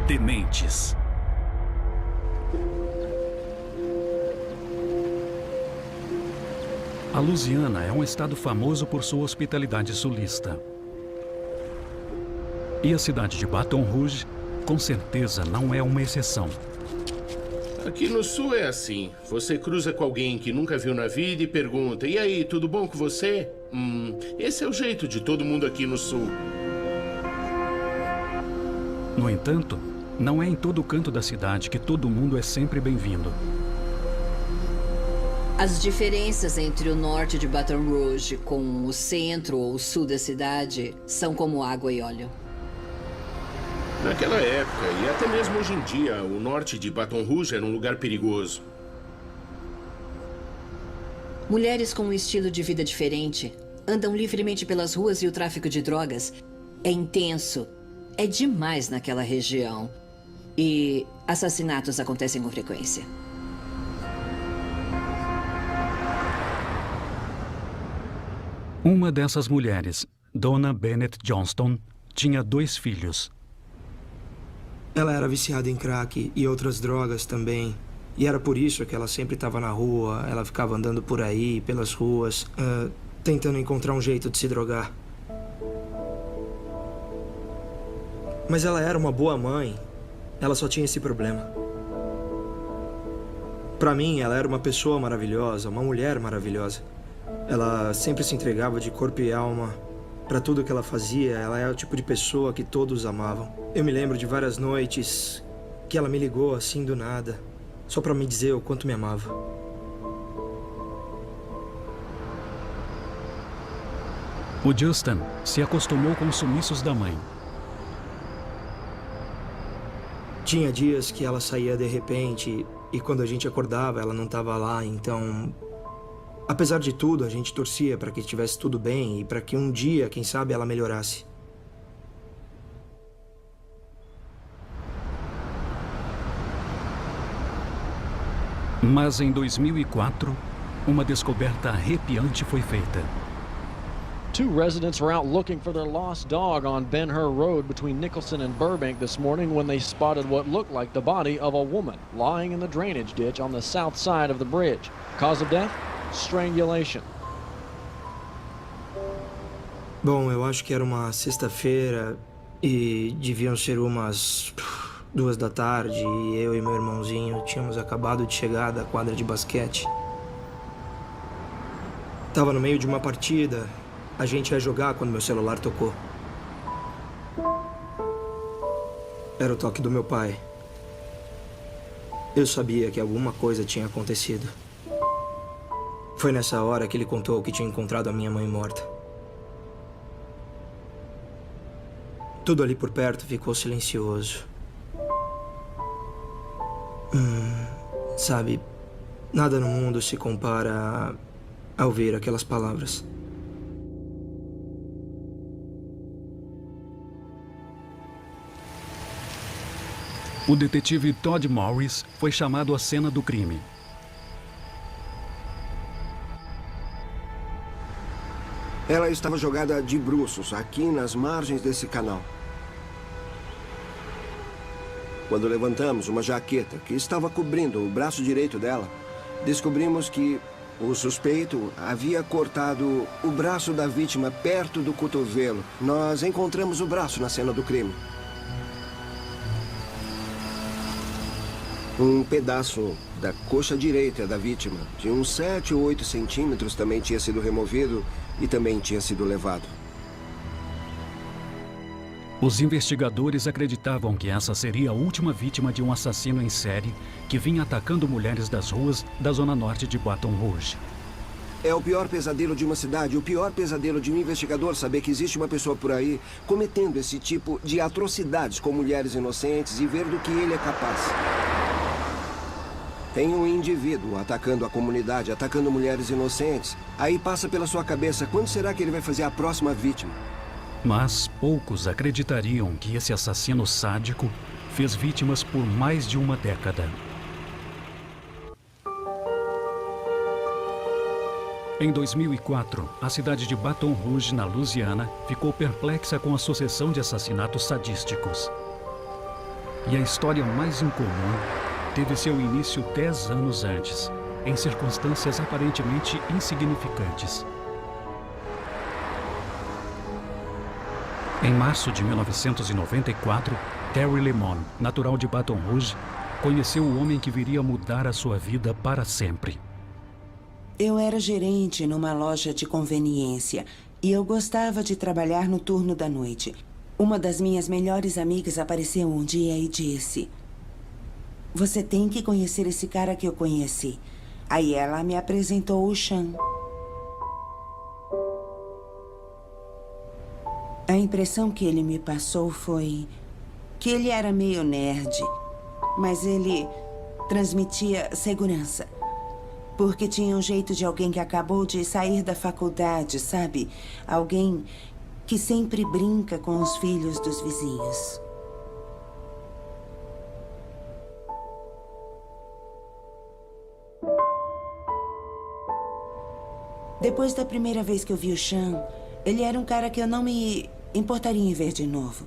Dementes. A Louisiana é um estado famoso por sua hospitalidade sulista. E a cidade de Baton Rouge, com certeza, não é uma exceção. Aqui no sul é assim. Você cruza com alguém que nunca viu na vida e pergunta: "E aí, tudo bom com você?" Esse é o jeito de todo mundo aqui no sul. No entanto, não é em todo canto da cidade que todo mundo é sempre bem-vindo. As diferenças entre o norte de Baton Rouge com o centro ou o sul da cidade são como água e óleo. Naquela época, e até mesmo hoje em dia, o norte de Baton Rouge era um lugar perigoso. Mulheres com um estilo de vida diferente andam livremente pelas ruas e o tráfico de drogas é intenso. É demais naquela região. E assassinatos acontecem com frequência. Uma dessas mulheres, Donna Bennett Johnston, tinha 2 filhos. Ela era viciada em crack e outras drogas também. E era por isso que ela sempre estava na rua. Ela ficava andando por aí, pelas ruas, tentando encontrar um jeito de se drogar. Mas ela era uma boa mãe. Ela só tinha esse problema. Pra mim, ela era uma pessoa maravilhosa, uma mulher maravilhosa. Ela sempre se entregava de corpo e alma pra tudo que ela fazia. Ela é o tipo de pessoa que todos amavam. Eu me lembro de várias noites que ela me ligou assim do nada, só pra me dizer o quanto me amava. O Justin se acostumou com os sumiços da mãe. Tinha dias que ela saía de repente e quando a gente acordava ela não estava lá, então... Apesar de tudo, a gente torcia para que estivesse tudo bem e para que um dia, quem sabe, ela melhorasse. Mas em 2004, uma descoberta arrepiante foi feita. 2 residents were out looking for their lost dog on Ben-Hur Road between Nicholson and Burbank this morning when they spotted what looked like the body of a woman lying in the drainage ditch on the south side of the bridge. Cause of death? Strangulation. Bom, eu acho que era uma sexta-feira e deviam ser umas 2 da tarde e eu e meu irmãozinho tínhamos acabado de chegar da quadra de basquete. Tava no meio de uma partida, a gente ia jogar quando meu celular tocou. Era o toque do meu pai. Eu sabia que alguma coisa tinha acontecido. Foi nessa hora que ele contou que tinha encontrado a minha mãe morta. Tudo ali por perto ficou silencioso. Sabe, nada no mundo se compara a ouvir aquelas palavras. O detetive Todd Morris foi chamado à cena do crime. Ela estava jogada de bruços aqui nas margens desse canal. Quando levantamos uma jaqueta que estava cobrindo o braço direito dela, descobrimos que o suspeito havia cortado o braço da vítima perto do cotovelo. Nós encontramos o braço na cena do crime. Um pedaço da coxa direita da vítima, de uns 7 ou 8 centímetros, também tinha sido removido e também tinha sido levado. Os investigadores acreditavam que essa seria a última vítima de um assassino em série que vinha atacando mulheres das ruas da zona norte de Baton Rouge. É o pior pesadelo de uma cidade, o pior pesadelo de um investigador saber que existe uma pessoa por aí cometendo esse tipo de atrocidades com mulheres inocentes e ver do que ele é capaz. Tem um indivíduo atacando a comunidade, atacando mulheres inocentes. Aí passa pela sua cabeça, quando será que ele vai fazer a próxima vítima? Mas poucos acreditariam que esse assassino sádico fez vítimas por mais de uma década. Em 2004, a cidade de Baton Rouge, na Louisiana, ficou perplexa com a sucessão de assassinatos sadísticos. E a história mais incomum teve seu início 10 anos antes, em circunstâncias aparentemente insignificantes. Em março de 1994, Terry Lemon, natural de Baton Rouge, conheceu o homem que viria mudar a sua vida para sempre. Eu era gerente numa loja de conveniência e eu gostava de trabalhar no turno da noite. Uma das minhas melhores amigas apareceu um dia e disse: "Você tem que conhecer esse cara que eu conheci." Aí ela me apresentou o Sean. A impressão que ele me passou foi que ele era meio nerd, mas ele transmitia segurança. Porque tinha um jeito de alguém que acabou de sair da faculdade, sabe? Alguém que sempre brinca com os filhos dos vizinhos. Depois da primeira vez que eu vi o Sean, ele era um cara que eu não me importaria em ver de novo.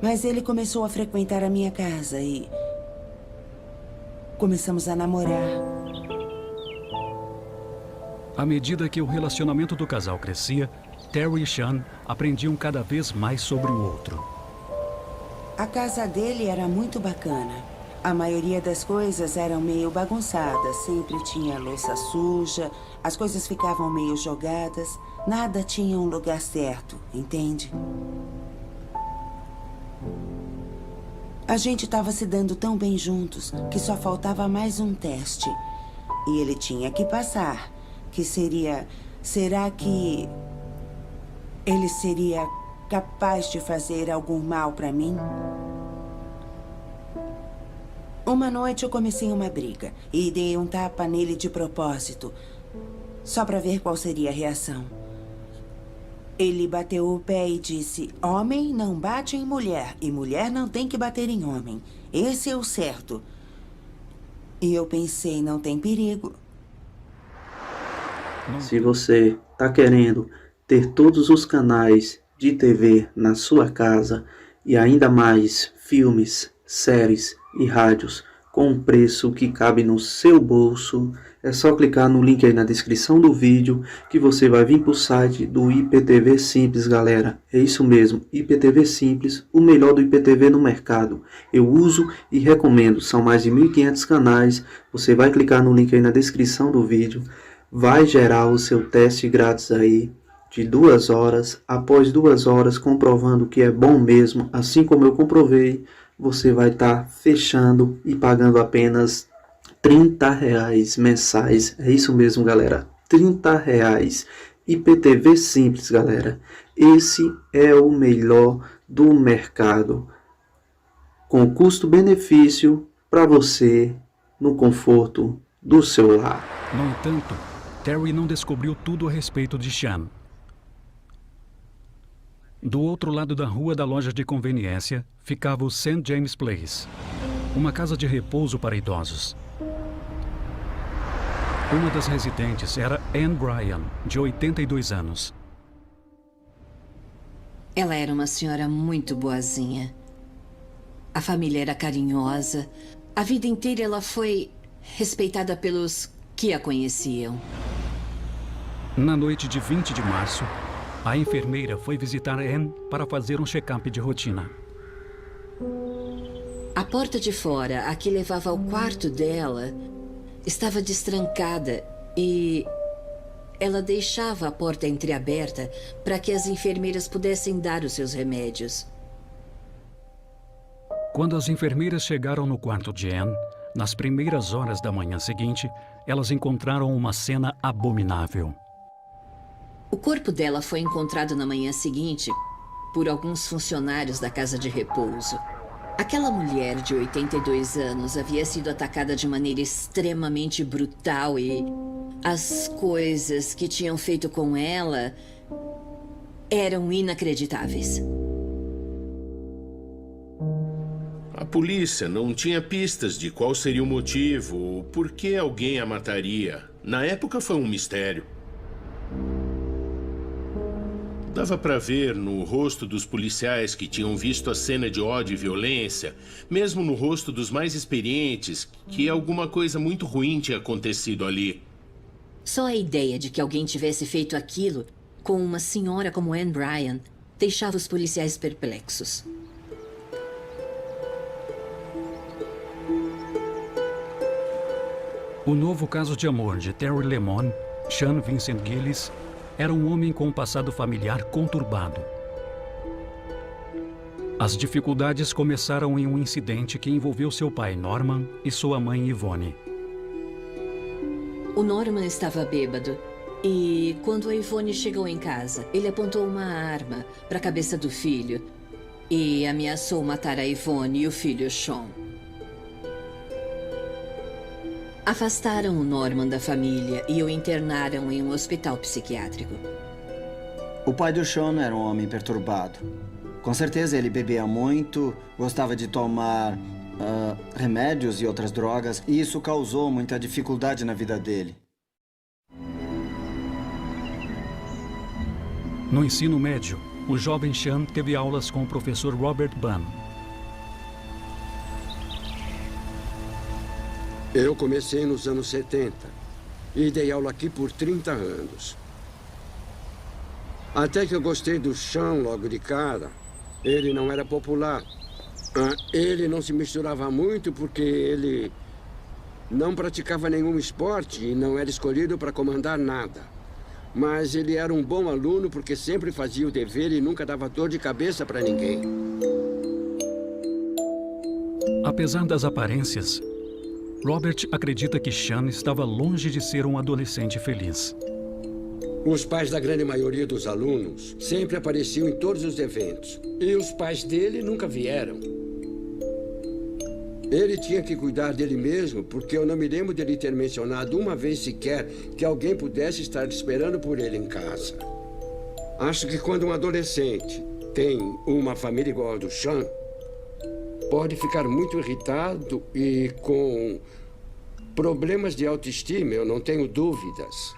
Mas ele começou a frequentar a minha casa e começamos a namorar. À medida que o relacionamento do casal crescia, Terry e Sean aprendiam cada vez mais sobre o outro. A casa dele era muito bacana. A maioria das coisas eram meio bagunçadas. Sempre tinha louça suja, as coisas ficavam meio jogadas. Nada tinha um lugar certo, entende? A gente estava se dando tão bem juntos que só faltava mais um teste. E ele tinha que passar. Que seria... Será que ele seria capaz de fazer algum mal para mim? Uma noite eu comecei uma briga e dei um tapa nele de propósito, só para ver qual seria a reação. Ele bateu o pé e disse: "Homem não bate em mulher e mulher não tem que bater em homem. Esse é o certo." E eu pensei, não tem perigo. Se você está querendo ter todos os canais de TV na sua casa e ainda mais filmes, séries e rádios com um preço que cabe no seu bolso. É só clicar no link aí na descrição do vídeo que você vai vir para o site do IPTV Simples, galera. É isso mesmo, IPTV Simples, o melhor do IPTV no mercado. Eu uso e recomendo, são mais de 1.500 canais. Você vai clicar no link aí na descrição do vídeo, vai gerar o seu teste grátis aí de 2 horas. Após 2 horas, comprovando que é bom mesmo, assim como eu comprovei, você vai estar fechando e pagando apenas R$30 mensais. É isso mesmo, galera, R$30. IPTV Simples, galera. Esse é o melhor do mercado, com custo-benefício para você no conforto do seu lar. No entanto, Terry não descobriu tudo a respeito de Sean. Do outro lado da rua da loja de conveniência ficava o St. James Place, uma casa de repouso para idosos. Uma das residentes era Anne Bryan, de 82 anos. Ela era uma senhora muito boazinha. A família era carinhosa. A vida inteira ela foi respeitada pelos que a conheciam. Na noite de 20 de março, a enfermeira foi visitar Anne para fazer um check-up de rotina. A porta de fora, a que levava ao quarto dela, estava destrancada e ela deixava a porta entreaberta para que as enfermeiras pudessem dar os seus remédios. Quando as enfermeiras chegaram no quarto de Anne, nas primeiras horas da manhã seguinte, elas encontraram uma cena abominável. O corpo dela foi encontrado na manhã seguinte por alguns funcionários da casa de repouso. Aquela mulher de 82 anos havia sido atacada de maneira extremamente brutal e as coisas que tinham feito com ela eram inacreditáveis. A polícia não tinha pistas de qual seria o motivo ou por que alguém a mataria. Na época foi um mistério. Dava para ver no rosto dos policiais que tinham visto a cena de ódio e violência, mesmo no rosto dos mais experientes, que alguma coisa muito ruim tinha acontecido ali. Só a ideia de que alguém tivesse feito aquilo com uma senhora como Anne Bryan deixava os policiais perplexos. O novo caso de amor de Terry Lemon, Sean Vincent Gillis, era um homem com um passado familiar conturbado. As dificuldades começaram em um incidente que envolveu seu pai, Norman, e sua mãe, Yvonne. O Norman estava bêbado e, quando a Yvonne chegou em casa, ele apontou uma arma para a cabeça do filho e ameaçou matar a Yvonne e o filho, Sean. Afastaram o Norman da família e o internaram em um hospital psiquiátrico. O pai do Sean era um homem perturbado. Com certeza ele bebia muito, gostava de tomar remédios e outras drogas, e isso causou muita dificuldade na vida dele. No ensino médio, o jovem Sean teve aulas com o professor Robert Bunn. Eu comecei nos anos 70 e dei aula aqui por 30 anos. Até que eu gostei do Sean logo de cara. Ele não era popular. Ele não se misturava muito porque ele não praticava nenhum esporte e não era escolhido para comandar nada. Mas ele era um bom aluno porque sempre fazia o dever e nunca dava dor de cabeça para ninguém. Apesar das aparências, Robert acredita que Sean estava longe de ser um adolescente feliz. Os pais da grande maioria dos alunos sempre apareciam em todos os eventos. E os pais dele nunca vieram. Ele tinha que cuidar dele mesmo, porque eu não me lembro dele ter mencionado uma vez sequer que alguém pudesse estar esperando por ele em casa. Acho que quando um adolescente tem uma família igual a do Sean, pode ficar muito irritado e com problemas de autoestima, eu não tenho dúvidas.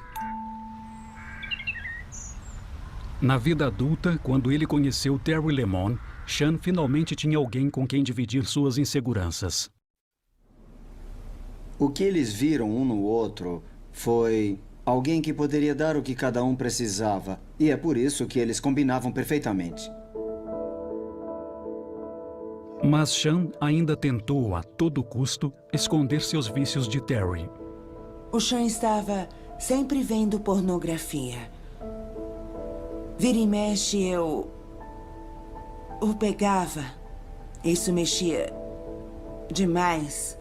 Na vida adulta, quando ele conheceu Terry Lemon, Sean finalmente tinha alguém com quem dividir suas inseguranças. O que eles viram um no outro foi alguém que poderia dar o que cada um precisava. E é por isso que eles combinavam perfeitamente. Mas Sean ainda tentou, a todo custo, esconder seus vícios de Terry. O Sean estava sempre vendo pornografia. Vira e mexe, eu o pegava. Isso mexia demais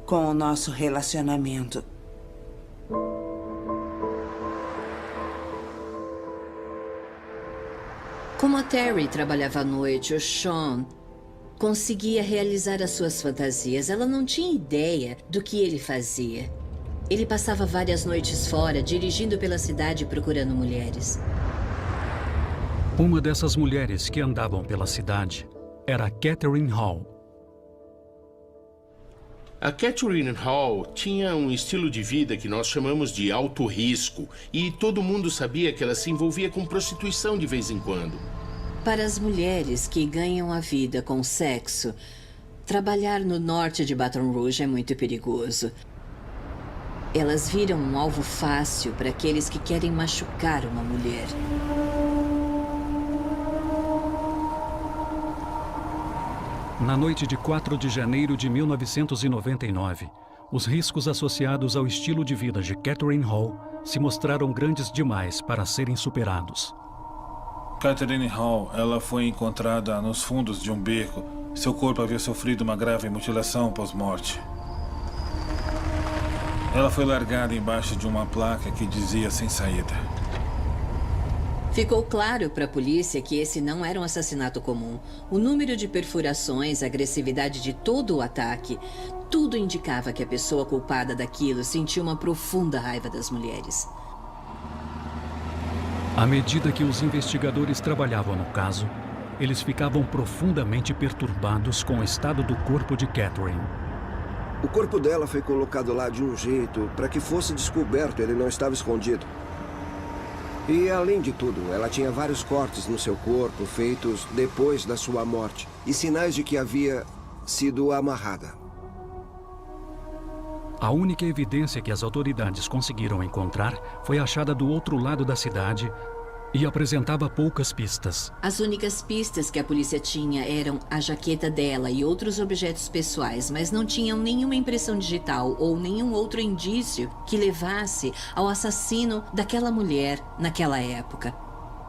com o nosso relacionamento. Como a Terry trabalhava à noite, o Sean conseguia realizar as suas fantasias. Ela não tinha ideia do que ele fazia. Ele passava várias noites fora, dirigindo pela cidade procurando mulheres. Uma dessas mulheres que andavam pela cidade era Catherine Hall. A Catherine Hall tinha um estilo de vida que nós chamamos de alto risco, e todo mundo sabia que ela se envolvia com prostituição de vez em quando. Para as mulheres que ganham a vida com sexo, trabalhar no norte de Baton Rouge é muito perigoso. Elas viram um alvo fácil para aqueles que querem machucar uma mulher. Na noite de 4 de janeiro de 1999, os riscos associados ao estilo de vida de Catherine Hall se mostraram grandes demais para serem superados. Catherine Hall, ela foi encontrada nos fundos de um beco. Seu corpo havia sofrido uma grave mutilação pós-morte. Ela foi largada embaixo de uma placa que dizia sem saída. Ficou claro para a polícia que esse não era um assassinato comum. O número de perfurações, a agressividade de todo o ataque, tudo indicava que a pessoa culpada daquilo sentia uma profunda raiva das mulheres. À medida que os investigadores trabalhavam no caso, eles ficavam profundamente perturbados com o estado do corpo de Catherine. O corpo dela foi colocado lá de um jeito para que fosse descoberto, ele não estava escondido. E, além de tudo, ela tinha vários cortes no seu corpo, feitos depois da sua morte, e sinais de que havia sido amarrada. A única evidência que as autoridades conseguiram encontrar foi achada do outro lado da cidade e apresentava poucas pistas. As únicas pistas que a polícia tinha eram a jaqueta dela e outros objetos pessoais, mas não tinham nenhuma impressão digital ou nenhum outro indício que levasse ao assassino daquela mulher naquela época.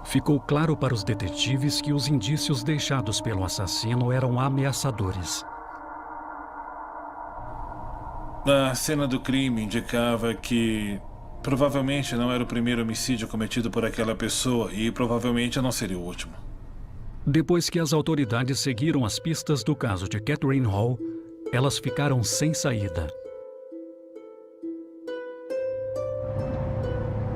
Ficou claro para os detetives que os indícios deixados pelo assassino eram ameaçadores. A cena do crime indicava que provavelmente não era o primeiro homicídio cometido por aquela pessoa e provavelmente não seria o último. Depois que as autoridades seguiram as pistas do caso de Catherine Hall, elas ficaram sem saída.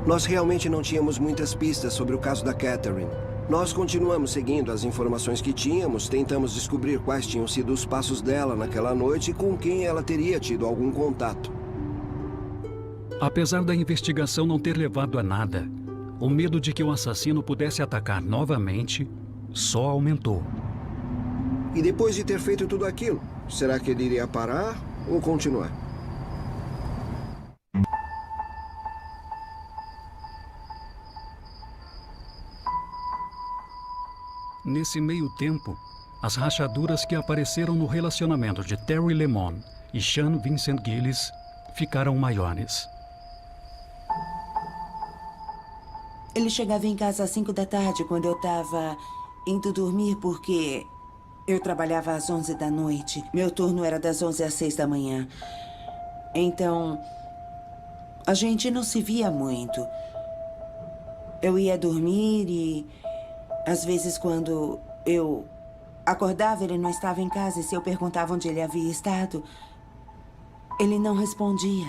Nós realmente não tínhamos muitas pistas sobre o caso da Catherine. Nós continuamos seguindo as informações que tínhamos, tentamos descobrir quais tinham sido os passos dela naquela noite e com quem ela teria tido algum contato. Apesar da investigação não ter levado a nada, o medo de que o assassino pudesse atacar novamente só aumentou. E depois de ter feito tudo aquilo, será que ele iria parar ou continuar? Nesse meio tempo, as rachaduras que apareceram no relacionamento de Terry Lemon e Sean Vincent Gillis ficaram maiores. Ele chegava em casa às 5 da tarde quando eu estava indo dormir porque eu trabalhava às 11 da noite. Meu turno era das 11 às 6 da manhã. Então, a gente não se via muito. Eu ia dormir e, às vezes, quando eu acordava, ele não estava em casa. E se eu perguntava onde ele havia estado, ele não respondia.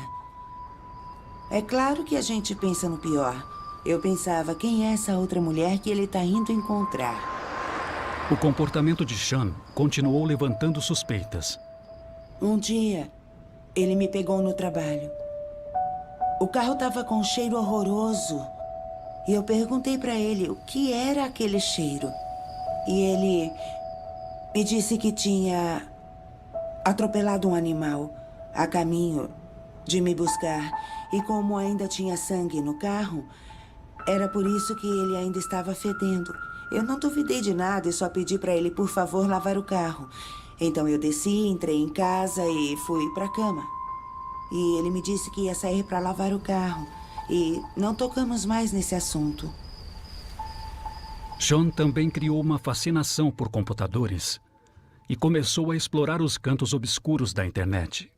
É claro que a gente pensa no pior. Eu pensava, quem é essa outra mulher que ele está indo encontrar? O comportamento de Sean continuou levantando suspeitas. Um dia, ele me pegou no trabalho. O carro estava com um cheiro horroroso. E eu perguntei para ele o que era aquele cheiro. E ele me disse que tinha atropelado um animal a caminho de me buscar. E como ainda tinha sangue no carro, era por isso que ele ainda estava fedendo. Eu não duvidei de nada e só pedi para ele, por favor, lavar o carro. Então eu desci, entrei em casa e fui para a cama. E ele me disse que ia sair para lavar o carro. E não tocamos mais nesse assunto. Sean também criou uma fascinação por computadores e começou a explorar os cantos obscuros da internet.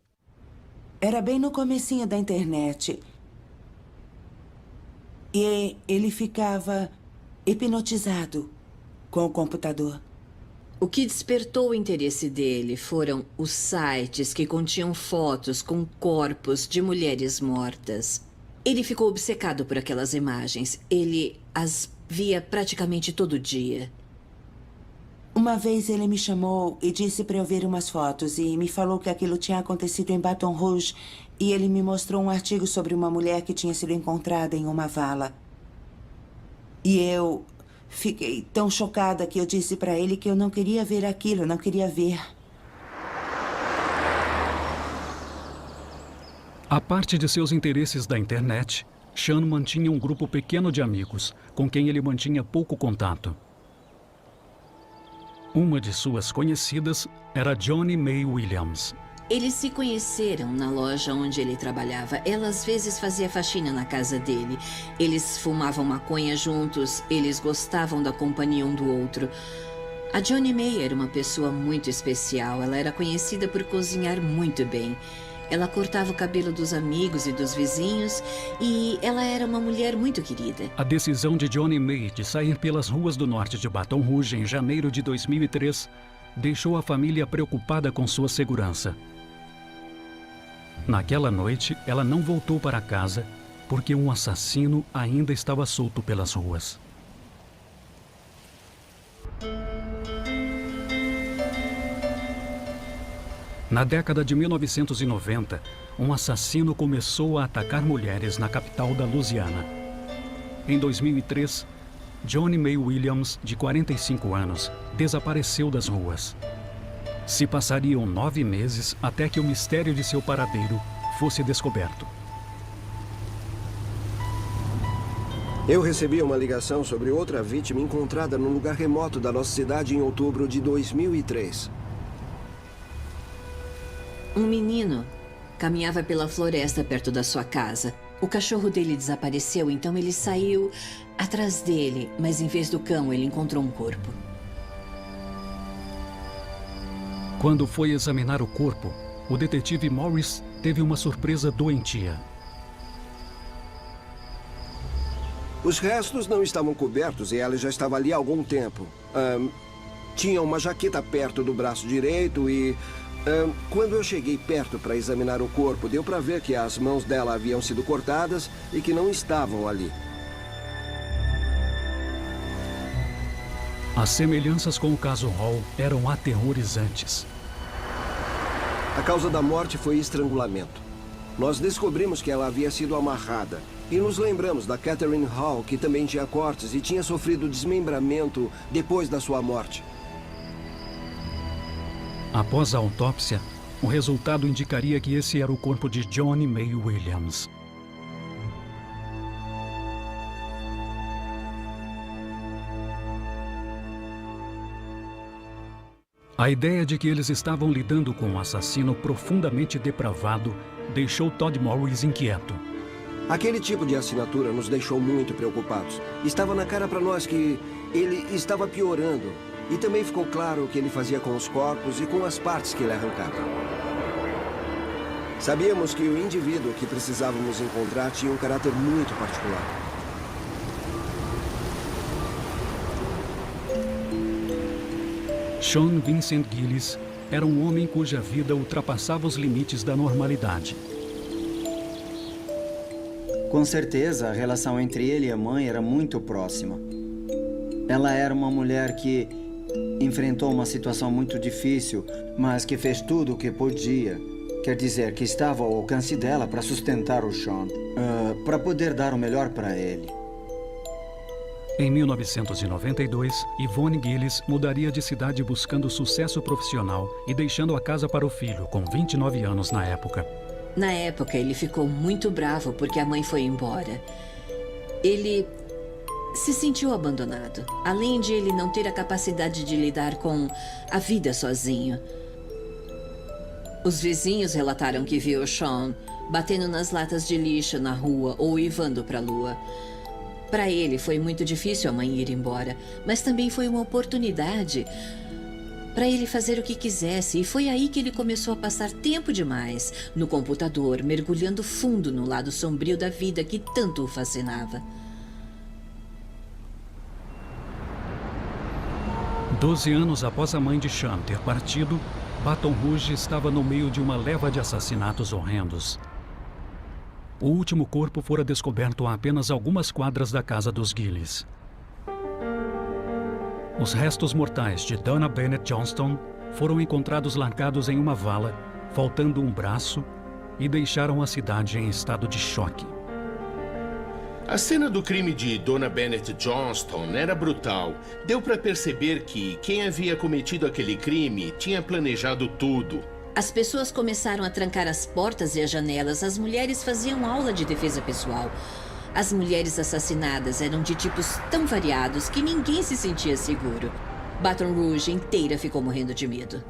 Era bem no comecinho da internet. E ele ficava hipnotizado com o computador. O que despertou o interesse dele foram os sites que continham fotos com corpos de mulheres mortas. Ele ficou obcecado por aquelas imagens. Ele as via praticamente todo dia. Uma vez ele me chamou e disse para eu ver umas fotos e me falou que aquilo tinha acontecido em Baton Rouge e ele me mostrou um artigo sobre uma mulher que tinha sido encontrada em uma vala. E eu fiquei tão chocada que eu disse para ele que eu não queria ver aquilo, não queria ver. A parte de seus interesses da internet, Sean mantinha um grupo pequeno de amigos, com quem ele mantinha pouco contato. Uma de suas conhecidas era Johnny May Williams. Eles se conheceram na loja onde ele trabalhava. Ela às vezes fazia faxina na casa dele. Eles fumavam maconha juntos, eles gostavam da companhia um do outro. A Johnny May era uma pessoa muito especial. Ela era conhecida por cozinhar muito bem. Ela cortava o cabelo dos amigos e dos vizinhos e ela era uma mulher muito querida. A decisão de Johnny May de sair pelas ruas do norte de Baton Rouge em janeiro de 2003 deixou a família preocupada com sua segurança. Naquela noite, ela não voltou para casa porque um assassino ainda estava solto pelas ruas. Na década de 1990, um assassino começou a atacar mulheres na capital da Louisiana. Em 2003, Johnny May Williams, de 45 anos, desapareceu das ruas. Se passariam 9 meses até que o mistério de seu paradeiro fosse descoberto. Eu recebi uma ligação sobre outra vítima encontrada num lugar remoto da nossa cidade em outubro de 2003. Um menino caminhava pela floresta perto da sua casa. O cachorro dele desapareceu, então ele saiu atrás dele, mas em vez do cão, ele encontrou um corpo. Quando foi examinar o corpo, o detetive Morris teve uma surpresa doentia. Os restos não estavam cobertos e ela já estava ali há algum tempo. Tinha uma jaqueta perto do braço direito e... quando eu cheguei perto para examinar o corpo, deu para ver que as mãos dela haviam sido cortadas e que não estavam ali. As semelhanças com o caso Hall eram aterrorizantes. A causa da morte foi estrangulamento. Nós descobrimos que ela havia sido amarrada. E nos lembramos da Catherine Hall, que também tinha cortes e tinha sofrido desmembramento depois da sua morte. Após a autópsia, o resultado indicaria que esse era o corpo de Johnny May Williams. A ideia de que eles estavam lidando com um assassino profundamente depravado deixou Todd Morris inquieto. Aquele tipo de assinatura nos deixou muito preocupados. Estava na cara para nós que ele estava piorando. E também ficou claro o que ele fazia com os corpos e com as partes que ele arrancava. Sabíamos que o indivíduo que precisávamos encontrar tinha um caráter muito particular. Sean Vincent Gillis era um homem cuja vida ultrapassava os limites da normalidade. Com certeza, a relação entre ele e a mãe era muito próxima. Ela era uma mulher que enfrentou uma situação muito difícil, mas que fez tudo o que podia. Quer dizer, que estava ao alcance dela para sustentar o Sean, para poder dar o melhor para ele. Em 1992, Yvonne Gillis mudaria de cidade buscando sucesso profissional e deixando a casa para o filho, com 29 anos na época. Na época, ele ficou muito bravo porque a mãe foi embora. Ele se sentiu abandonado, além de ele não ter a capacidade de lidar com a vida sozinho. Os vizinhos relataram que viu Sean batendo nas latas de lixo na rua ou uivando para a lua. Para ele, foi muito difícil a mãe ir embora, mas também foi uma oportunidade para ele fazer o que quisesse, e foi aí que ele começou a passar tempo demais no computador, mergulhando fundo no lado sombrio da vida que tanto o fascinava. 12 anos após a mãe de Sean ter partido, Baton Rouge estava no meio de uma leva de assassinatos horrendos. O último corpo fora descoberto a apenas algumas quadras da casa dos Gillis. Os restos mortais de Donna Bennett Johnston foram encontrados largados em uma vala, faltando um braço, e deixaram a cidade em estado de choque. A cena do crime de Donna Bennett Johnston era brutal. Deu para perceber que quem havia cometido aquele crime tinha planejado tudo. As pessoas começaram a trancar as portas e as janelas. As mulheres faziam aula de defesa pessoal. As mulheres assassinadas eram de tipos tão variados que ninguém se sentia seguro. Baton Rouge inteira ficou morrendo de medo.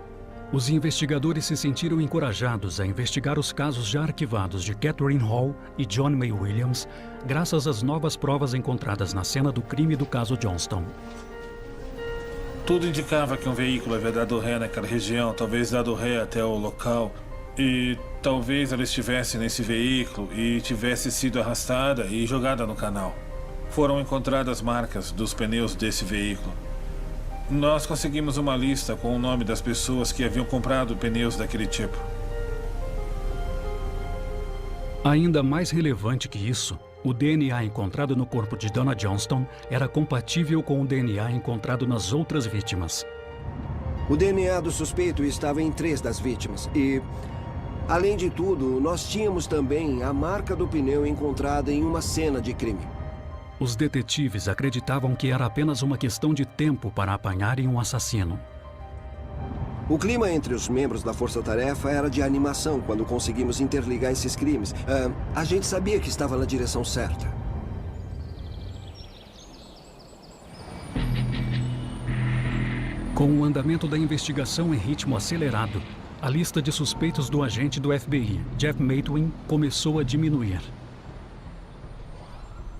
Os investigadores se sentiram encorajados a investigar os casos já arquivados de Catherine Hall e John May Williams, graças às novas provas encontradas na cena do crime do caso Johnston. Tudo indicava que um veículo havia dado ré naquela região, talvez dado ré até o local. E talvez ela estivesse nesse veículo e tivesse sido arrastada e jogada no canal. Foram encontradas marcas dos pneus desse veículo. Nós conseguimos uma lista com o nome das pessoas que haviam comprado pneus daquele tipo. Ainda mais relevante que isso, o DNA encontrado no corpo de Donna Johnston era compatível com o DNA encontrado nas outras vítimas. O DNA do suspeito estava em 3 das vítimas e, além de tudo, nós tínhamos também a marca do pneu encontrada em uma cena de crime. Os detetives acreditavam que era apenas uma questão de tempo para apanharem um assassino. O clima entre os membros da força-tarefa era de animação quando conseguimos interligar esses crimes. A gente sabia que estava na direção certa. Com o andamento da investigação em ritmo acelerado, a lista de suspeitos do agente do FBI, Jeff Matwin, começou a diminuir.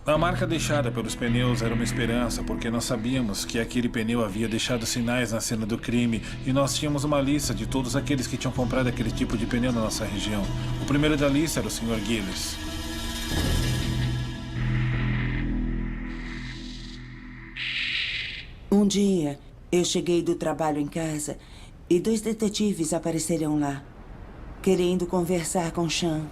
A marca deixada pelos pneus era uma esperança, porque nós sabíamos que aquele pneu havia deixado sinais na cena do crime e nós tínhamos uma lista de todos aqueles que tinham comprado aquele tipo de pneu na nossa região. O primeiro da lista era o Sr. Gillis. Um dia, eu cheguei do trabalho em casa e 2 detetives apareceram lá, querendo conversar com Sean.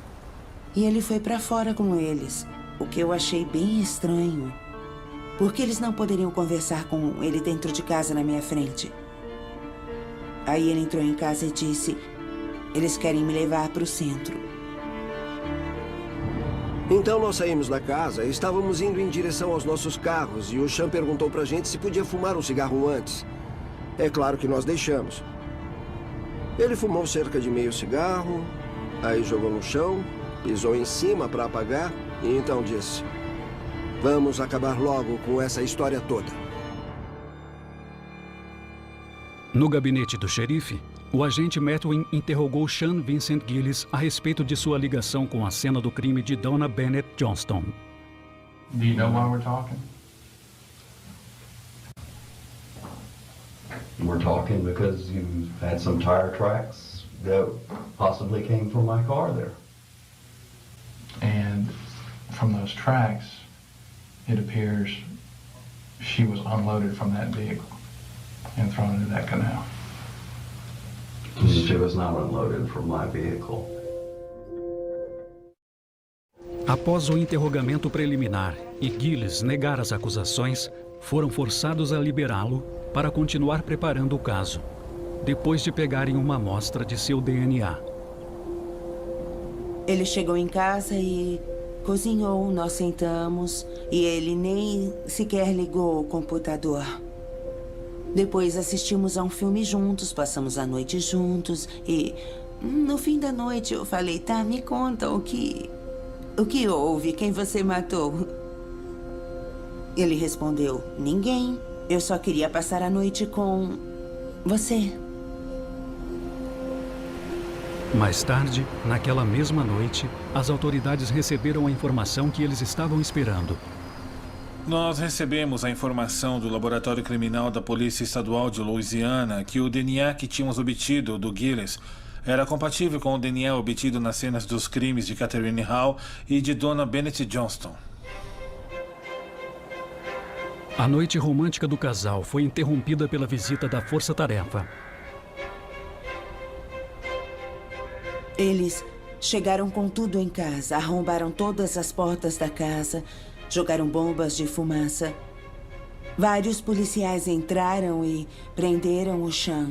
E ele foi para fora com eles. O que eu achei bem estranho. Porque eles não poderiam conversar com ele dentro de casa na minha frente. Aí ele entrou em casa e disse: eles querem me levar para o centro. Então nós saímos da casa e estávamos indo em direção aos nossos carros e o Sean perguntou pra gente se podia fumar um cigarro antes. É claro que nós deixamos. Ele fumou cerca de meio cigarro, aí jogou no chão, pisou em cima para apagar e então disse: vamos acabar logo com essa história toda. No gabinete do xerife, o agente Matwin interrogou Sean Vincent Gillis a respeito de sua ligação com a cena do crime de Donna Bennett Johnston. Do you know why we're talking? We're talking because you had some tire tracks that possibly came from my car there. And from those tracks, it appears she was unloaded from that vehicle and thrown into that canal. She was not unloaded from my vehicle. Após o interrogamento preliminar e Gillis negar as acusações, foram forçados a liberá-lo para continuar preparando o caso, depois de pegarem uma amostra de seu DNA. Ele chegou em casa e cozinhou, nós sentamos e ele nem sequer ligou o computador. Depois assistimos a um filme juntos, passamos a noite juntos e No fim da noite eu falei, tá, me conta o que houve, quem você matou? Ele respondeu, ninguém. Eu só queria passar a noite com você. Mais tarde, naquela mesma noite, as autoridades receberam a informação que eles estavam esperando. Nós recebemos a informação do Laboratório Criminal da Polícia Estadual de Louisiana que o DNA que tínhamos obtido do Gillis era compatível com o DNA obtido nas cenas dos crimes de Catherine Hall e de Dona Bennett Johnston. A noite romântica do casal foi interrompida pela visita da Força-Tarefa. Eles chegaram com tudo em casa, arrombaram todas as portas da casa, jogaram bombas de fumaça. Vários policiais entraram e prenderam o Sean.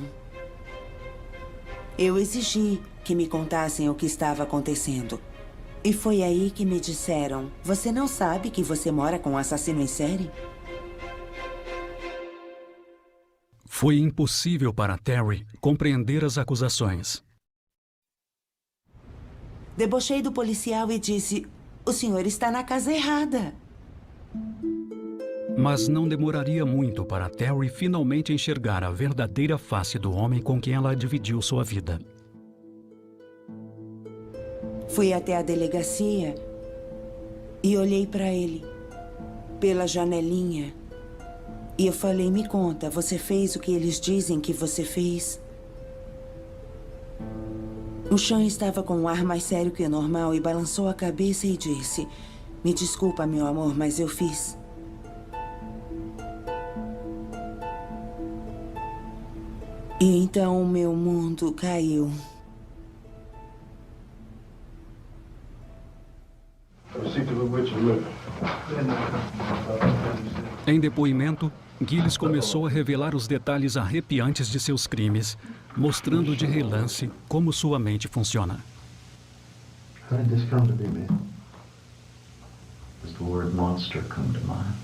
Eu exigi que me contassem o que estava acontecendo. E foi aí que me disseram, você não sabe que você mora com um assassino em série? Foi impossível para Terry compreender as acusações. Debochei do policial e disse, o senhor está na casa errada. Mas não demoraria muito para Terry finalmente enxergar a verdadeira face do homem com quem ela dividiu sua vida. Fui até a delegacia e olhei para ele pela janelinha. E eu falei, me conta, você fez o que eles dizem que você fez? O Sean estava com um ar mais sério que o normal e balançou a cabeça e disse, me desculpa, meu amor, mas eu fiz. E então o meu mundo caiu. Em depoimento, Gillis começou a revelar os detalhes arrepiantes de seus crimes, mostrando de relance como sua mente funciona. How did this come to be, man? Does the word monster come to mind?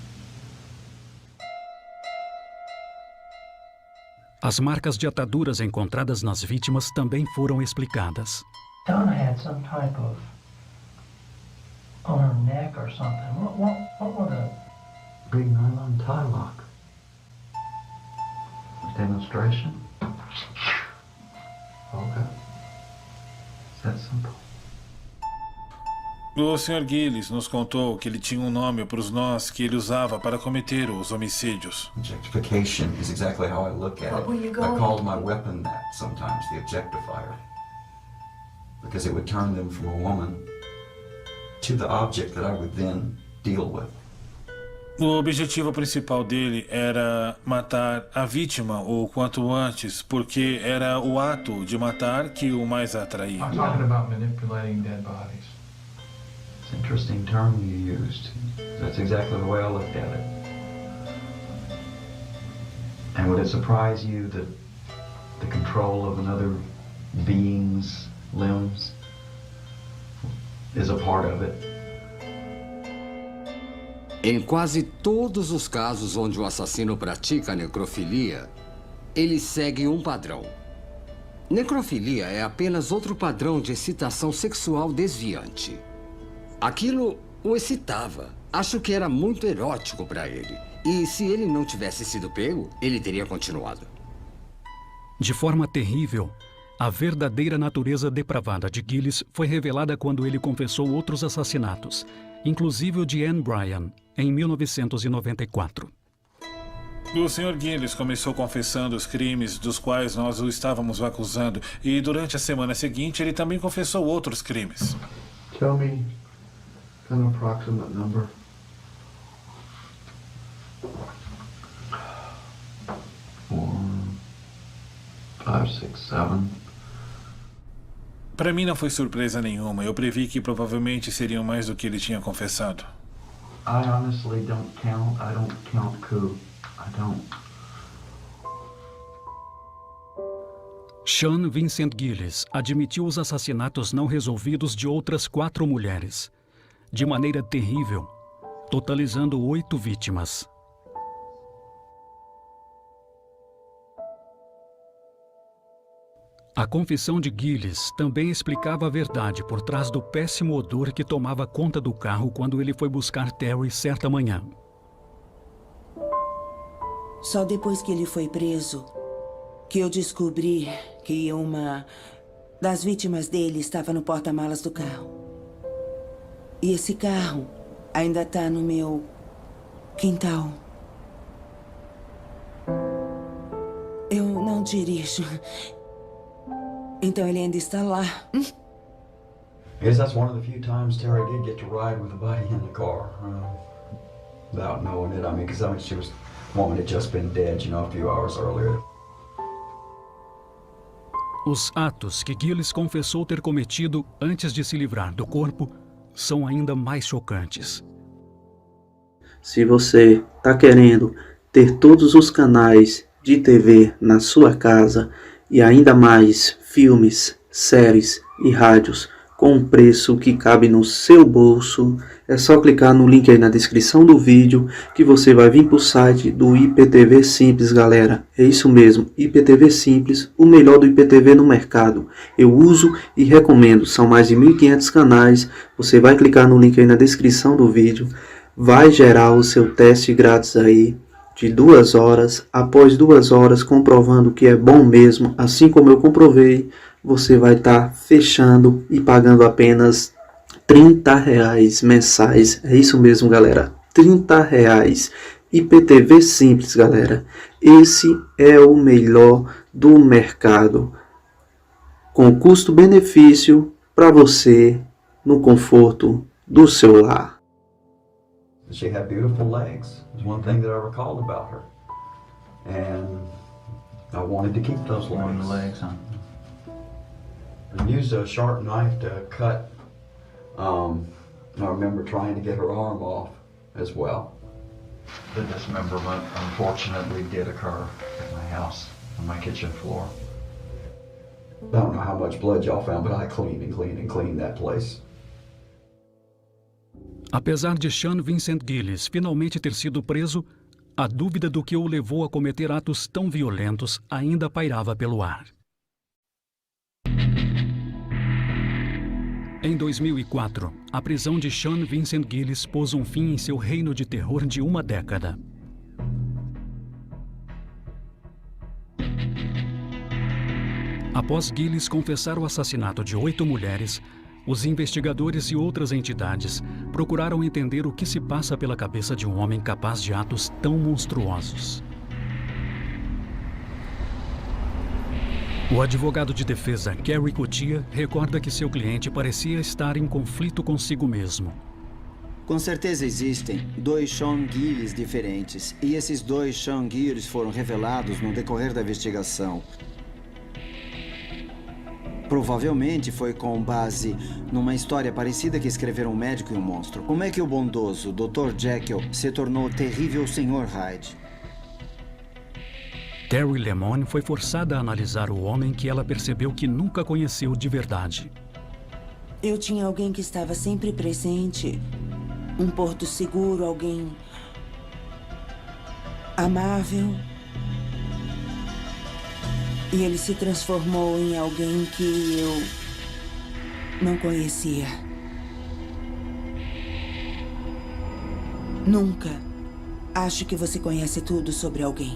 As marcas de ataduras encontradas nas vítimas também foram explicadas. Donna had some type of on her neck or something. What would a Big nylon tie lock. Demonstration? Okay. Is that simple? O Sr. Gillis nos contou que ele tinha um nome para os nós que ele usava para cometer os homicídios. Objectification is exactly how I look at it. I called my weapon that sometimes, the objectifier. Because it would turn them from a woman to the object that I would then deal with. O objetivo principal dele era matar a vítima o quanto antes, porque era o ato de matar que o mais atraía. I'm talking about manipulating dead bodies. It's an interesting term you used. That's exactly the way I looked at it. And would it surprise you that the control of another being's limbs is a part of it? Em quase todos os casos onde o assassino pratica necrofilia, ele segue um padrão. Necrofilia é apenas outro padrão de excitação sexual desviante. Aquilo o excitava. Acho que era muito erótico para ele. E se ele não tivesse sido pego, ele teria continuado. De forma terrível, a verdadeira natureza depravada de Gillis foi revelada quando ele confessou outros assassinatos, inclusive o de Anne Bryan, em 1994. O Sr. Gillis começou confessando os crimes dos quais nós o estávamos acusando, e durante a semana seguinte ele também confessou outros crimes. Tell me an approximate number. 4, 5, 6, 7. Para mim não foi surpresa nenhuma. Eu previ que provavelmente seriam mais do que ele tinha confessado. I honestly don't count. I don't count coup. I don't. Sean Vincent Gillis admitiu os assassinatos não resolvidos de outras 4 mulheres, de maneira terrível, totalizando 8 vítimas. A confissão de Gillis também explicava a verdade por trás do péssimo odor que tomava conta do carro quando ele foi buscar Terry certa manhã. Só depois que ele foi preso, que eu descobri que uma das vítimas dele estava no porta-malas do carro. E esse carro ainda está no meu quintal. Eu não dirijo. Então ele ainda está lá. I guess that's one of the few times Terry did get to ride with a buddy in the car. Without knowing it, I mean, because she was, the woman had just been dead, you know, a few hours earlier. Os atos que Gillis confessou ter cometido antes de se livrar do corpo são ainda mais chocantes. Se você está querendo ter todos os canais de TV na sua casa e ainda mais filmes, séries e rádios com um preço que cabe no seu bolso, é só clicar no link aí na descrição do vídeo que você vai vir para o site do IPTV Simples, galera. É isso mesmo, IPTV Simples, o melhor do IPTV no mercado. Eu uso e recomendo, são mais de 1.500 canais. Você vai clicar no link aí na descrição do vídeo, vai gerar o seu teste grátis aí de 2 horas. Após 2 horas, comprovando que é bom mesmo, assim como eu comprovei, você vai estar fechando e pagando apenas R$30 mensais. É isso mesmo, galera, R$30. IPTV Simples, galera. Esse é o melhor do mercado, com custo-benefício para você no conforto do seu lar. She had beautiful legs. It was one thing that I recalled about her. And I wanted to keep those legs. Legs, huh? I used a sharp knife to cut. I remember trying to get her arm off as well. The dismemberment, unfortunately, did occur at my house, on my kitchen floor. I don't know how much blood y'all found, but I cleaned and cleaned and cleaned that place. Apesar de Sean Vincent Gillis finalmente ter sido preso, a dúvida do que o levou a cometer atos tão violentos ainda pairava pelo ar. Em 2004, a prisão de Sean Vincent Gillis pôs um fim em seu reino de terror de uma década. Após Gillis confessar o assassinato de 8 mulheres, os investigadores e outras entidades procuraram entender o que se passa pela cabeça de um homem capaz de atos tão monstruosos. O advogado de defesa Kerry Cotia recorda que seu cliente parecia estar em conflito consigo mesmo. Com certeza existem 2 Sean Gillis diferentes, e esses 2 Sean Gillis foram revelados no decorrer da investigação. Provavelmente foi com base numa história parecida que escreveram Um Médico e um Monstro. Como é que o bondoso Dr. Jekyll se tornou o terrível Sr. Hyde? Terry Lemon foi forçada a analisar o homem que ela percebeu que nunca conheceu de verdade. Eu tinha alguém que estava sempre presente, um porto seguro, alguém amável. E ele se transformou em alguém que eu não conhecia. Nunca acho que você conhece tudo sobre alguém.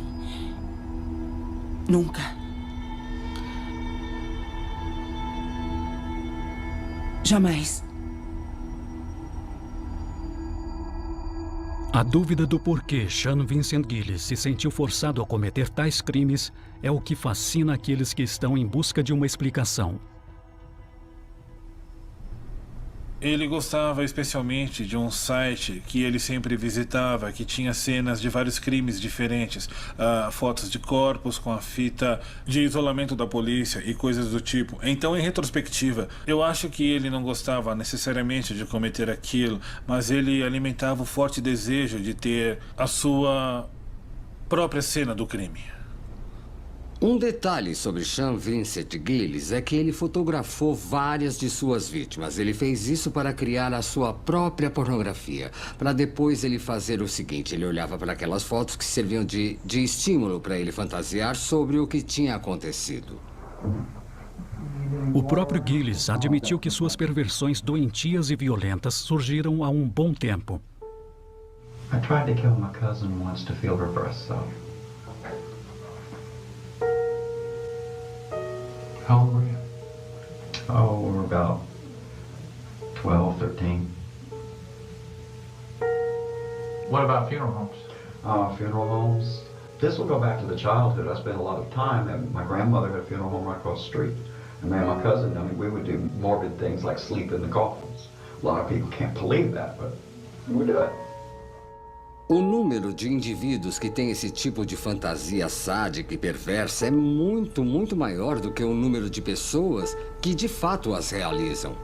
Nunca. Jamais. A dúvida do porquê Sean Vincent Gillis se sentiu forçado a cometer tais crimes é o que fascina aqueles que estão em busca de uma explicação. Ele gostava especialmente de um site que ele sempre visitava, que tinha cenas de vários crimes diferentes, fotos de corpos com a fita de isolamento da polícia e coisas do tipo. Então, em retrospectiva, eu acho que ele não gostava necessariamente de cometer aquilo, mas ele alimentava o forte desejo de ter a sua própria cena do crime. Um detalhe sobre Sean Vincent Gillis é que ele fotografou várias de suas vítimas. Ele fez isso para criar a sua própria pornografia. Para depois ele fazer o seguinte: ele olhava para aquelas fotos que serviam de estímulo para ele fantasiar sobre o que tinha acontecido. O próprio Gillis admitiu que suas perversões doentias e violentas surgiram há um bom tempo. I tried to kill my cousin once to feel her breasts out. How old were you? Oh, we were about 12, 13. What about funeral homes? Funeral homes. This will go back to the childhood. I spent a lot of time, and my grandmother had a funeral home right across the street. And me and my cousin, I mean, we would do morbid things like sleep in the coffins. A lot of people can't believe that, but we would do it. O número de indivíduos que têm esse tipo de fantasia sádica e perversa é muito, muito maior do que o número de pessoas que de fato as realizam.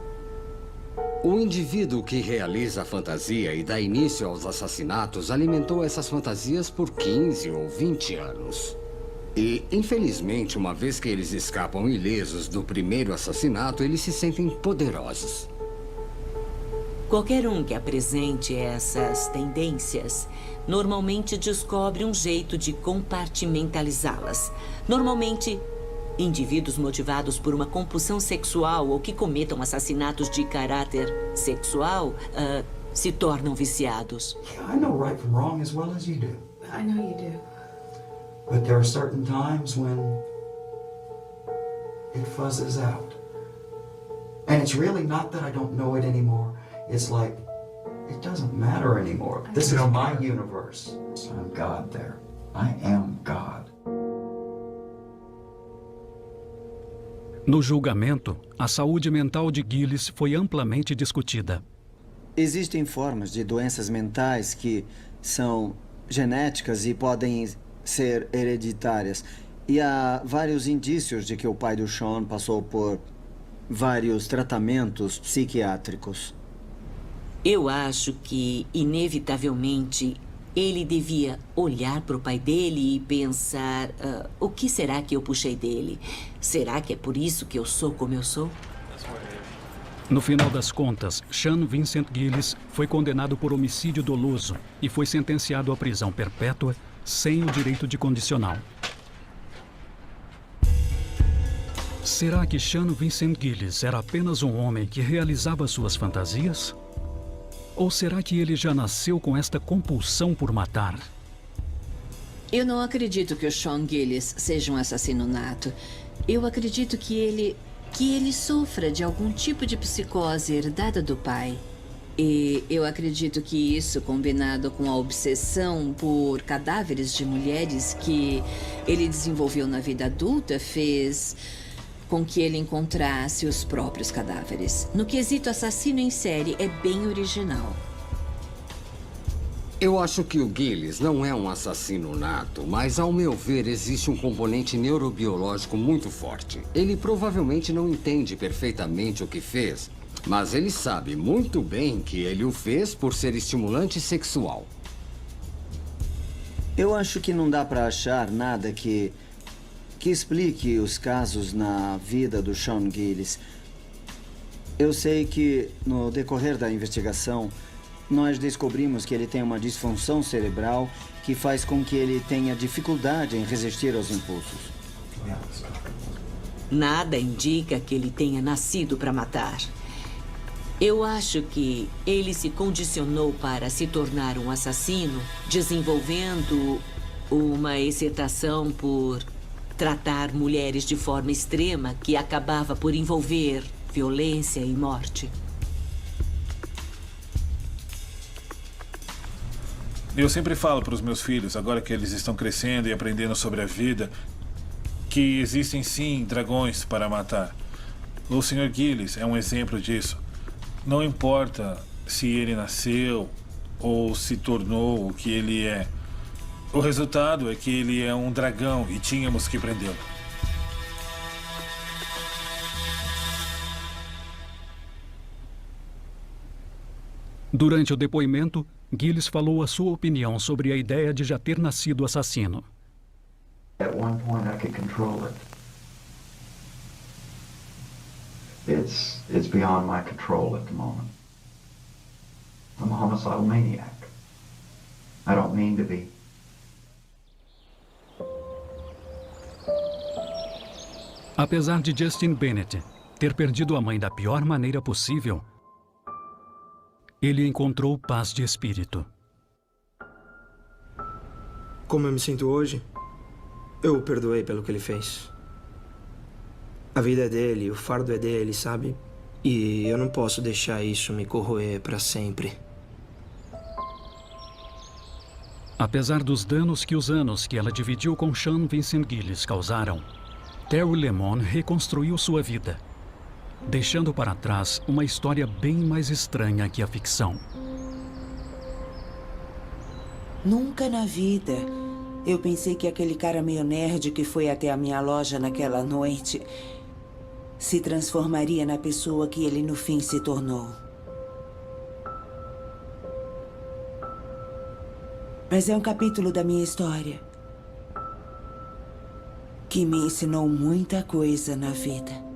O indivíduo que realiza a fantasia e dá início aos assassinatos alimentou essas fantasias por 15 ou 20 anos. E, infelizmente, uma vez que eles escapam ilesos do primeiro assassinato, eles se sentem poderosos. Qualquer um que apresente essas tendências normalmente descobre um jeito de compartimentalizá-las. Normalmente, indivíduos motivados por uma compulsão sexual ou que cometam assassinatos de caráter sexual se tornam viciados. I know right from wrong as well as you do. I know you do. But there are certain times when it fuzzes out. And it's really not that I don't know it anymore. It's like, it doesn't matter anymore. This is my universe. I'm God there. I am God. No julgamento, a saúde mental de Gillis foi amplamente discutida. Existem formas de doenças mentais que são genéticas e podem ser hereditárias. E há vários indícios de que o pai do Sean passou por vários tratamentos psiquiátricos. Eu acho que, inevitavelmente, ele devia olhar para o pai dele e pensar: o que será que eu puxei dele? Será que é por isso que eu sou como eu sou? No final das contas, Sean Vincent Gillis foi condenado por homicídio doloso e foi sentenciado à prisão perpétua sem o direito de condicional. Será que Sean Vincent Gillis era apenas um homem que realizava suas fantasias? Ou será que ele já nasceu com esta compulsão por matar? Eu não acredito que o Sean Gillis seja um assassino nato. Eu acredito que ele sofra de algum tipo de psicose herdada do pai. E eu acredito que isso, combinado com a obsessão por cadáveres de mulheres que ele desenvolveu na vida adulta, fez com que ele encontrasse os próprios cadáveres. No quesito assassino em série, é bem original. Eu acho que o Gillis não é um assassino nato, mas, ao meu ver, existe um componente neurobiológico muito forte. Ele provavelmente não entende perfeitamente o que fez, mas ele sabe muito bem que ele o fez por ser estimulante sexual. Eu acho que não dá para achar nada que explique os casos na vida do Sean Gillis. Eu sei que, no decorrer da investigação, nós descobrimos que ele tem uma disfunção cerebral que faz com que ele tenha dificuldade em resistir aos impulsos. Nada indica que ele tenha nascido para matar. Eu acho que ele se condicionou para se tornar um assassino, desenvolvendo uma excitação por tratar mulheres de forma extrema que acabava por envolver violência e morte. Eu sempre falo para os meus filhos, agora que eles estão crescendo e aprendendo sobre a vida, que existem sim dragões para matar. O Sr. Gillis é um exemplo disso. Não importa se ele nasceu ou se tornou o que ele é. O resultado é que ele é um dragão e tínhamos que prendê-lo. Durante o depoimento, Gillis falou a sua opinião sobre a ideia de já ter nascido assassino. At one point I could control it. It's beyond my control at the moment. I'm a homicidal maniac. I don't mean to be. Apesar de Justin Bennett ter perdido a mãe da pior maneira possível, ele encontrou paz de espírito. Como eu me sinto hoje, eu o perdoei pelo que ele fez. A vida é dele, o fardo é dele, sabe? E eu não posso deixar isso me corroer para sempre. Apesar dos danos que os anos que ela dividiu com Sean Vincent Gillis causaram, Terry Lemon reconstruiu sua vida, deixando para trás uma história bem mais estranha que a ficção. Nunca na vida eu pensei que aquele cara meio nerd que foi até a minha loja naquela noite se transformaria na pessoa que ele no fim se tornou. Mas é um capítulo da minha história que me ensinou muita coisa na vida.